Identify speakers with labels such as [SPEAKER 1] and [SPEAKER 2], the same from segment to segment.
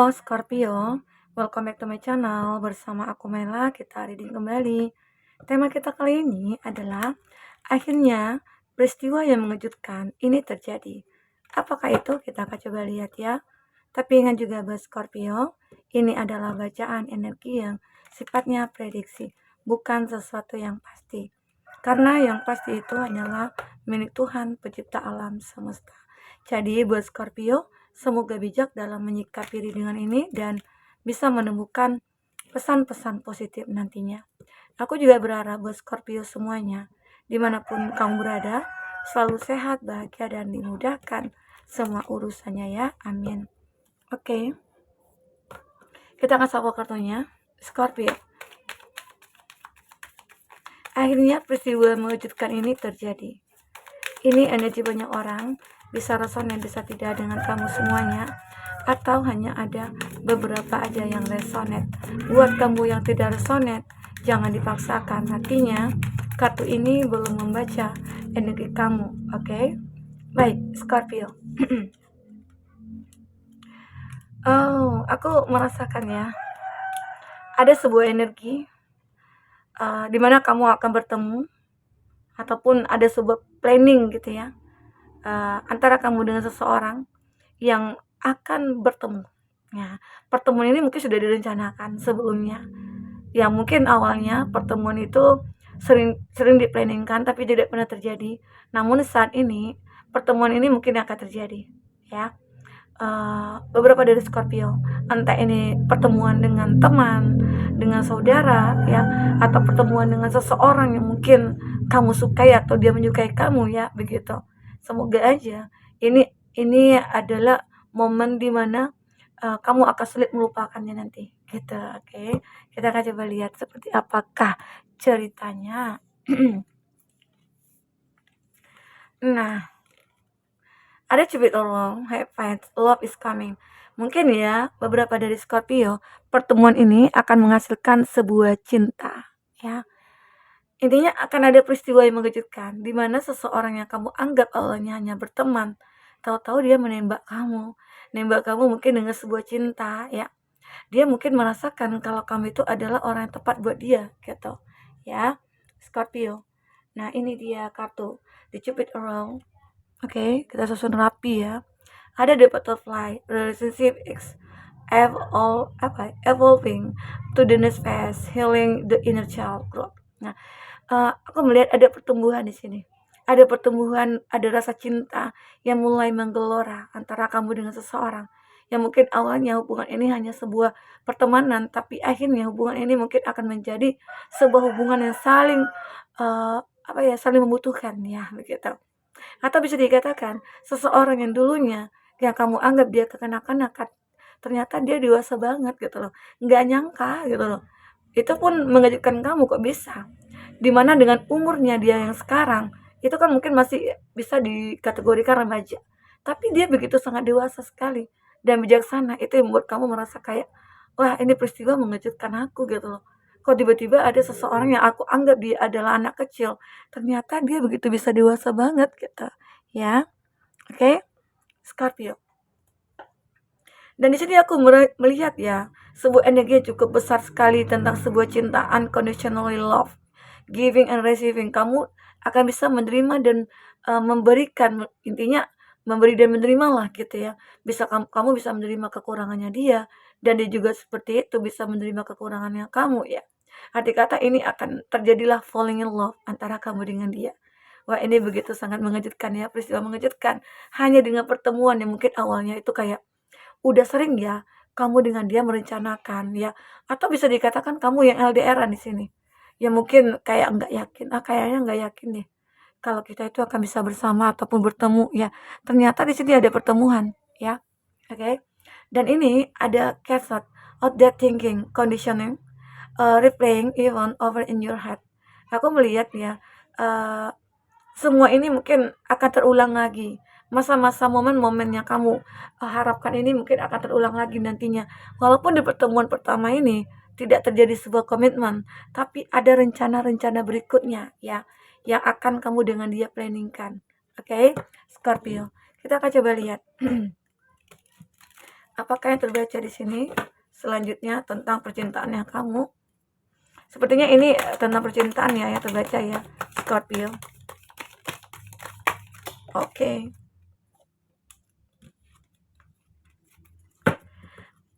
[SPEAKER 1] Halo Scorpio, welcome back to my channel. Bersama aku Mela, kita reading kembali. Tema kita kali ini adalah akhirnya peristiwa yang mengejutkan ini terjadi. Apakah itu? Kita akan coba lihat ya. Tapi ingat juga buat Scorpio, ini adalah bacaan energi yang sifatnya prediksi, bukan sesuatu yang pasti. Karena yang pasti itu hanyalah milik Tuhan, pencipta alam semesta. Jadi buat Scorpio, semoga bijak dalam menyikapi readingan ini dan bisa menemukan pesan-pesan positif nantinya. Aku juga berharap buat Scorpio semuanya, dimanapun kamu berada, selalu sehat, bahagia, dan dimudahkan semua urusannya ya. Amin. Oke, kita akan shuffle kartunya. Scorpio. Akhirnya peristiwa mengejutkan ini terjadi. Ini energi banyak orang, bisa resonate, bisa tidak dengan kamu semuanya, atau hanya ada beberapa aja yang resonate. Buat kamu yang tidak resonate, jangan dipaksakan. Artinya, kartu ini belum membaca energi kamu, oke? Baik, Scorpio. Oh, aku merasakan ya, ada sebuah energi di mana kamu akan bertemu, ataupun ada sebuah planning gitu ya, antara kamu dengan seseorang yang akan bertemu. Ya, pertemuan ini mungkin sudah direncanakan sebelumnya. Ya, mungkin awalnya pertemuan itu sering diplanningkan tapi tidak pernah terjadi. Namun saat ini pertemuan ini mungkin akan terjadi. Ya, beberapa dari Scorpio, entah ini pertemuan dengan teman, dengan saudara, ya, atau pertemuan dengan seseorang yang mungkin kamu sukai atau dia menyukai kamu, ya, begitu. Semoga aja ini adalah momen dimana kamu akan sulit melupakannya nanti, gitu. Oke, kita akan coba lihat seperti apakah ceritanya. Nah, ada cubit long, have fight, love is coming. Mungkin ya, beberapa dari Scorpio, pertemuan ini akan menghasilkan sebuah cinta, ya. Intinya akan ada peristiwa yang mengejutkan, di mana seseorang yang kamu anggap awalnya hanya berteman, tahu-tahu dia menembak kamu. Nembak kamu mungkin dengan sebuah cinta, ya. Dia mungkin merasakan kalau kamu itu adalah orang yang tepat buat dia, gitu. Ya, Scorpio. Nah, ini dia kartu, the Cupid around. Oke, kita susun rapi ya. Ada the butterfly, relationship is evolving to the next phase, healing the inner child growth. Nah, aku melihat ada pertumbuhan di sini. Ada pertumbuhan, ada rasa cinta yang mulai menggelora antara kamu dengan seseorang. Yang mungkin awalnya hubungan ini hanya sebuah pertemanan, tapi akhirnya hubungan ini mungkin akan menjadi sebuah hubungan yang saling saling membutuhkan ya, begitu. Atau bisa dikatakan seseorang yang dulunya yang kamu anggap dia kekanak-kanak, ternyata dia dewasa banget gitu loh. Nggak nyangka gitu loh. Itu pun mengejutkan kamu, kok bisa. Dimana dengan umurnya dia yang sekarang, itu kan mungkin masih bisa dikategorikan remaja. Tapi dia begitu sangat dewasa sekali dan bijaksana. Itu yang membuat kamu merasa kayak, wah ini peristiwa mengejutkan aku gitu loh. Kok tiba-tiba ada seseorang yang aku anggap dia adalah anak kecil, ternyata dia begitu bisa dewasa banget gitu. Ya, oke, Scorpio. Dan di sini aku melihat ya, sebuah energi yang cukup besar sekali tentang sebuah cinta unconditionally love, giving and receiving. Kamu akan bisa menerima dan memberikan, intinya memberi dan menerima lah gitu ya. Bisa kamu bisa menerima kekurangannya dia, dan dia juga seperti itu bisa menerima kekurangannya kamu ya. Arti kata ini akan terjadilah falling in love antara kamu dengan dia. Wah, ini begitu sangat mengejutkan ya, peristiwa mengejutkan. Hanya dengan pertemuan yang mungkin awalnya itu kayak udah sering ya kamu dengan dia merencanakan ya, atau bisa dikatakan kamu yang LDR-an di sini. Ya mungkin kayak nggak yakin, kayaknya nggak yakin deh kalau kita itu akan bisa bersama ataupun bertemu ya. Ternyata di sini ada pertemuan ya. Oke. Dan ini ada cassette of that thinking conditioning, replaying even over in your head. Aku melihat ya, semua ini mungkin akan terulang lagi. Masa-masa momen-momen yang kamu harapkan ini mungkin akan terulang lagi nantinya. Walaupun di pertemuan pertama ini tidak terjadi sebuah komitmen, tapi ada rencana-rencana berikutnya ya, yang akan kamu dengan dia planningkan. Oke, Scorpio. Kita akan coba lihat. Apakah yang terbaca di sini selanjutnya tentang percintaannya kamu? Sepertinya ini tentang percintaan ya yang terbaca ya, Scorpio. Oke.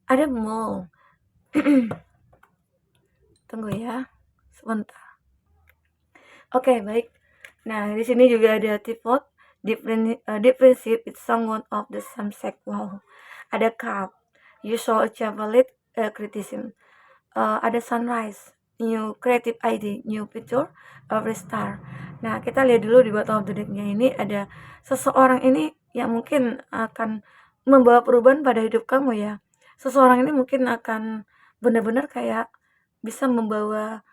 [SPEAKER 1] Ada mall. Tunggu ya, sebentar. Oke, baik. Nah, di sini juga ada pivot, differentiate with someone of the same sex. Wow. Ada cup, you saw a chevrolet criticism. Ada sunrise, new creative idea, new picture, restart. Nah, kita lihat dulu di bottom of the deck-nya ini ada seseorang ini yang mungkin akan membawa perubahan pada hidup kamu ya. Seseorang ini mungkin akan benar-benar kayak bisa membawa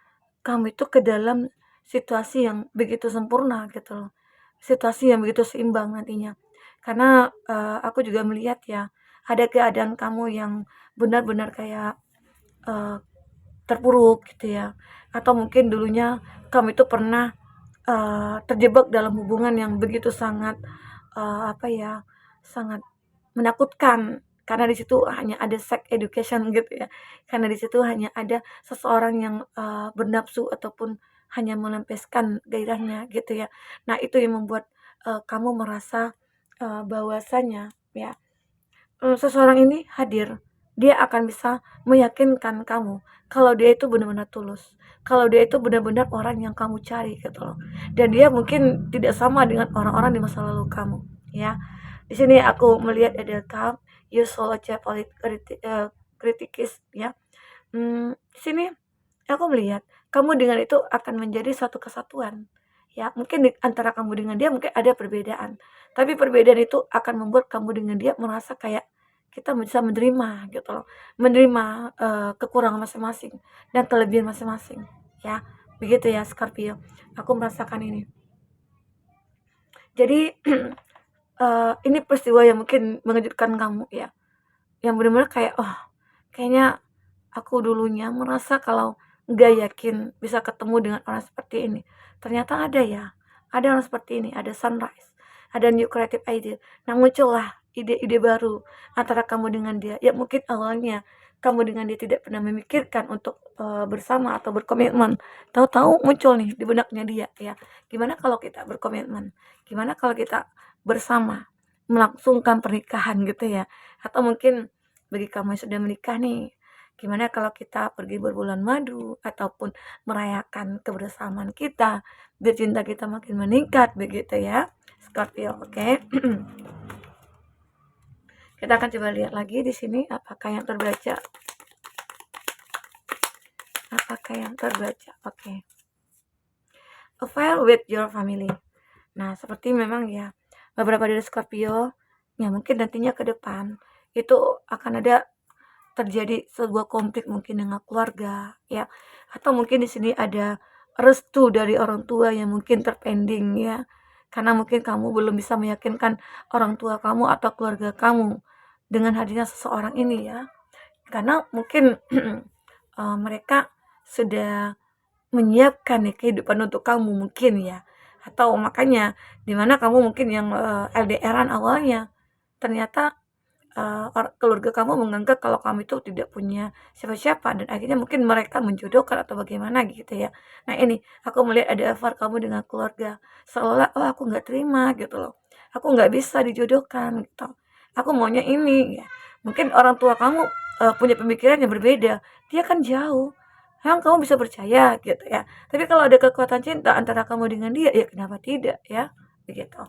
[SPEAKER 1] kamu itu ke dalam situasi yang begitu sempurna gitu loh. Situasi yang begitu seimbang nantinya. Karena aku juga melihat ya, ada keadaan kamu yang benar-benar kayak uh, terpuruk gitu ya. Atau mungkin dulunya kamu itu pernah terjebak dalam hubungan yang begitu sangat apa ya, sangat menakutkan karena di situ hanya ada sex education gitu ya. Karena di situ hanya ada seseorang yang bernafsu ataupun hanya melampiaskan gairahnya gitu ya. Nah, itu yang membuat kamu merasa bahwasanya ya, seseorang ini hadir, dia akan bisa meyakinkan kamu kalau dia itu benar-benar tulus, kalau dia itu benar-benar orang yang kamu cari gitu loh. Dan dia mungkin tidak sama dengan orang-orang di masa lalu kamu, ya. Di sini aku melihat ada kamu, you saw a kritikis, ya. Di sini aku melihat kamu dengan itu akan menjadi satu kesatuan. Ya, mungkin di antara kamu dengan dia mungkin ada perbedaan. Tapi perbedaan itu akan membuat kamu dengan dia merasa kayak kita bisa menerima gitu loh. Menerima kekurangan masing-masing dan kelebihan masing-masing. Ya, begitu ya Scorpio. Aku merasakan ini. Jadi ini peristiwa yang mungkin mengejutkan kamu ya. Yang benar-benar kayak, oh, kayaknya aku dulunya merasa kalau nggak yakin bisa ketemu dengan orang seperti ini. Ternyata ada ya, ada orang seperti ini, ada sunrise, ada new creative idea. Nah, muncullah ide-ide baru antara kamu dengan dia. Ya mungkin awalnya kamu dengan dia tidak pernah memikirkan untuk bersama atau berkomitmen. Tahu-tahu muncul nih di benaknya dia ya. Gimana kalau kita berkomitmen? Gimana kalau kita bersama melangsungkan pernikahan gitu ya? Atau mungkin bagi kamu yang sudah menikah nih, gimana kalau kita pergi berbulan madu ataupun merayakan kebersamaan kita biar cinta kita makin meningkat begitu ya, Scorpio. Oke. Kita akan coba lihat lagi di sini apakah yang terbaca. Apakah yang terbaca? Oke. Affair with your family. Nah, seperti memang ya beberapa dari Scorpio yang mungkin nantinya ke depan itu akan ada terjadi sebuah konflik mungkin dengan keluarga ya, atau mungkin di sini ada restu dari orang tua yang mungkin terpending ya, karena mungkin kamu belum bisa meyakinkan orang tua kamu atau keluarga kamu dengan hadirnya seseorang ini ya, karena mungkin mereka sudah menyiapkan nih kehidupan untuk kamu mungkin ya, atau makanya dimana kamu mungkin yang LDRan awalnya ternyata keluarga kamu menganggap kalau kamu itu tidak punya siapa-siapa dan akhirnya mungkin mereka menjodohkan atau bagaimana gitu ya. Nah, ini aku melihat ada affair kamu dengan keluarga seolah oh aku nggak terima gitu loh, aku nggak bisa dijodohkan gitu, aku maunya ini ya. Mungkin orang tua kamu punya pemikiran yang berbeda, dia kan jauh, emang kamu bisa percaya gitu ya. Tapi kalau ada kekuatan cinta antara kamu dengan dia ya kenapa tidak ya, begitu.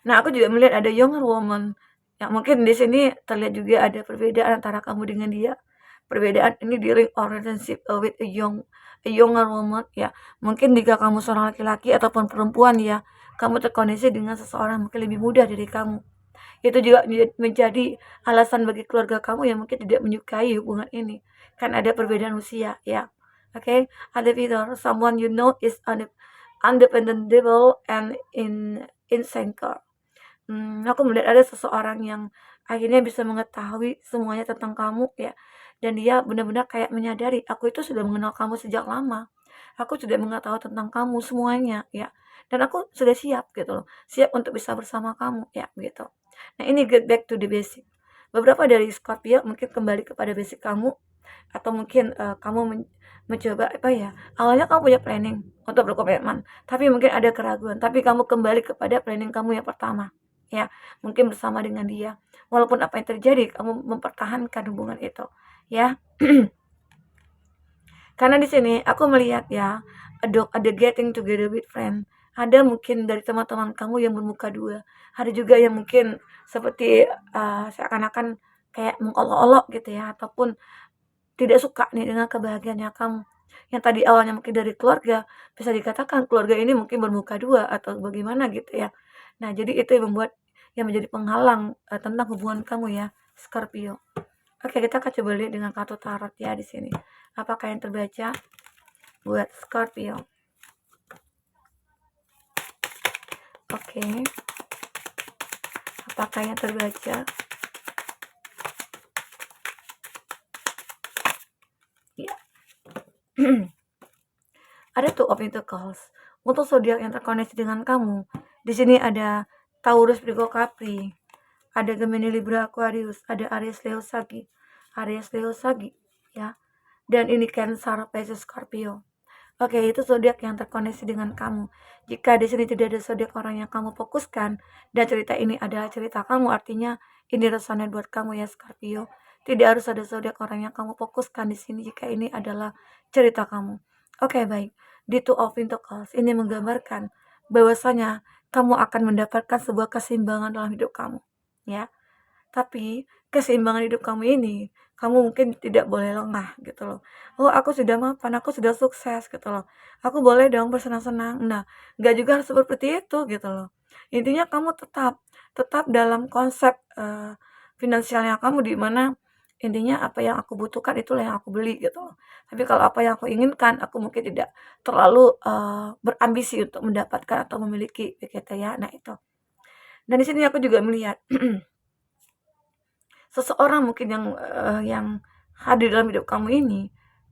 [SPEAKER 1] Nah, aku juga melihat ada younger woman. Ya, mungkin di sini terlihat juga ada perbedaan antara kamu dengan dia. Perbedaan ini dealing or relationship with a younger woman ya. Mungkin jika kamu seorang laki-laki ataupun perempuan ya, kamu terkoneksi dengan seseorang mungkin lebih muda dari kamu. Itu juga menjadi alasan bagi keluarga kamu yang mungkin tidak menyukai hubungan ini. Kan ada perbedaan usia ya. Oke, okay? Ada either someone you know is undependable and insecure. Aku melihat ada seseorang yang akhirnya bisa mengetahui semuanya tentang kamu ya, dan dia benar-benar kayak menyadari, "Aku itu sudah mengenal kamu sejak lama. Aku sudah mengetahui tentang kamu semuanya," ya, "dan aku sudah siap," gitu loh, "siap untuk bisa bersama kamu," ya, begitu. Nah, ini get back to the basic. Beberapa dari Scorpio mungkin kembali kepada basic kamu, atau mungkin kamu mencoba apa ya, awalnya kamu punya planning untuk berkomitmen, tapi mungkin ada keraguan, tapi kamu kembali kepada planning kamu yang pertama, ya, mungkin bersama dengan dia. Walaupun apa yang terjadi, kamu mempertahankan hubungan itu, ya. Karena di sini aku melihat ya, ada getting together with friend. Ada mungkin dari teman-teman kamu yang bermuka dua. Ada juga yang mungkin seperti seakan-akan kayak mengolok-olok gitu ya, ataupun tidak suka nih dengan kebahagiaannya kamu. Yang tadi awalnya mungkin dari keluarga, bisa dikatakan keluarga ini mungkin bermuka dua atau bagaimana gitu ya. Nah, jadi itu yang menjadi penghalang tentang hubungan kamu ya, Scorpio. Oke, kita akan coba lihat dengan kartu tarot ya di sini. Apakah yang terbaca buat Scorpio? Oke. Apakah yang terbaca? Ya. Ada Two of Pentacles. Untuk zodiak yang terkoneksi dengan kamu, di sini ada Taurus, Virgo, Capri, ada Gemini, Libra, Aquarius, ada Aries, Leo, Sagi, ya. Dan ini Cancer, Pisces, Scorpio. Oke, itu zodiak yang terkoneksi dengan kamu. Jika di sini tidak ada zodiak orang yang kamu fokuskan dan cerita ini adalah cerita kamu, artinya ini resonate buat kamu ya Scorpio. Tidak harus ada zodiak orang yang kamu fokuskan di sini jika ini adalah cerita kamu. Oke, baik. Di Two of Pentacles ini menggambarkan bahwasanya kamu akan mendapatkan sebuah keseimbangan dalam hidup kamu, ya. Tapi keseimbangan hidup kamu ini, kamu mungkin tidak boleh lengah gitu loh. Oh, aku sudah mapan, aku sudah sukses gitu loh. Aku boleh dong bersenang-senang. Nah, nggak juga harus seperti itu gitu loh. Intinya kamu tetap tetap dalam konsep finansialnya kamu, di mana intinya apa yang aku butuhkan itulah yang aku beli gitu loh. Tapi kalau apa yang aku inginkan, aku mungkin tidak terlalu berambisi untuk mendapatkan atau memiliki begitu ya. Nah, itu. Dan di sini aku juga melihat seseorang mungkin yang hadir dalam hidup kamu ini,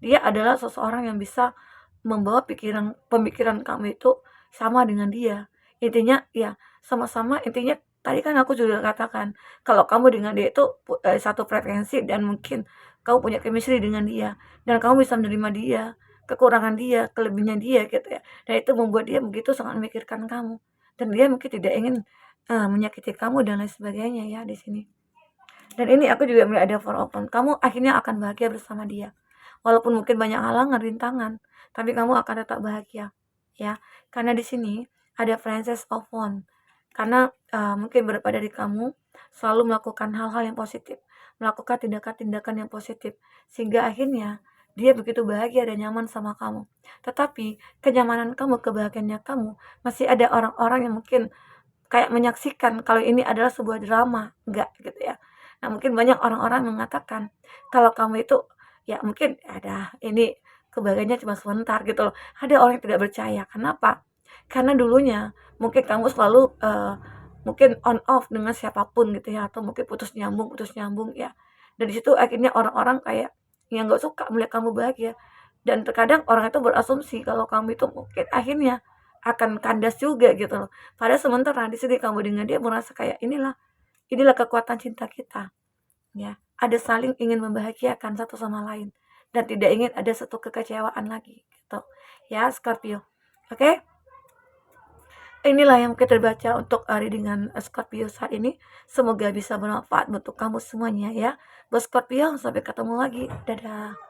[SPEAKER 1] dia adalah seseorang yang bisa membawa pemikiran kamu itu sama dengan dia. Intinya ya sama-sama, intinya tadi kan aku juga katakan, kalau kamu dengan dia itu satu frekuensi dan mungkin kamu punya chemistry dengan dia, dan kamu bisa menerima dia, kekurangan dia, kelebihannya dia gitu ya. Dan itu membuat dia begitu sangat memikirkan kamu. Dan dia mungkin tidak ingin menyakiti kamu dan lain sebagainya ya di sini. Dan ini aku juga melihat ada Four of Wands. Kamu akhirnya akan bahagia bersama dia. Walaupun mungkin banyak halangan, rintangan, tapi kamu akan tetap bahagia, ya. Karena di sini ada Princess of Wands. Karena mungkin beberapa dari kamu selalu melakukan hal-hal yang positif, melakukan tindakan-tindakan yang positif, sehingga akhirnya dia begitu bahagia dan nyaman sama kamu. Tetapi kenyamanan kamu, kebahagiaannya kamu, masih ada orang-orang yang mungkin kayak menyaksikan kalau ini adalah sebuah drama, enggak gitu ya. Nah, mungkin banyak orang-orang mengatakan kalau kamu itu ya mungkin ada ini kebahagiaannya cuma sebentar gitu loh. Ada orang yang tidak percaya. Kenapa? Karena dulunya mungkin kamu selalu mungkin on off dengan siapapun gitu ya, atau mungkin putus nyambung ya. Dan di situ akhirnya orang-orang kayak yang nggak suka melihat kamu bahagia. Dan terkadang orang itu berasumsi kalau kamu itu mungkin akhirnya akan kandas juga gitu loh. Padahal sementara di sini kamu dengan dia merasa kayak inilah kekuatan cinta kita, ya. Ada saling ingin membahagiakan satu sama lain dan tidak ingin ada satu kekecewaan lagi gitu. Ya, Scorpio. Oke? Inilah yang kita baca untuk readingan Scorpio saat ini. Semoga bisa bermanfaat untuk kamu semuanya ya. Buat Scorpio, sampai ketemu lagi. Dadah.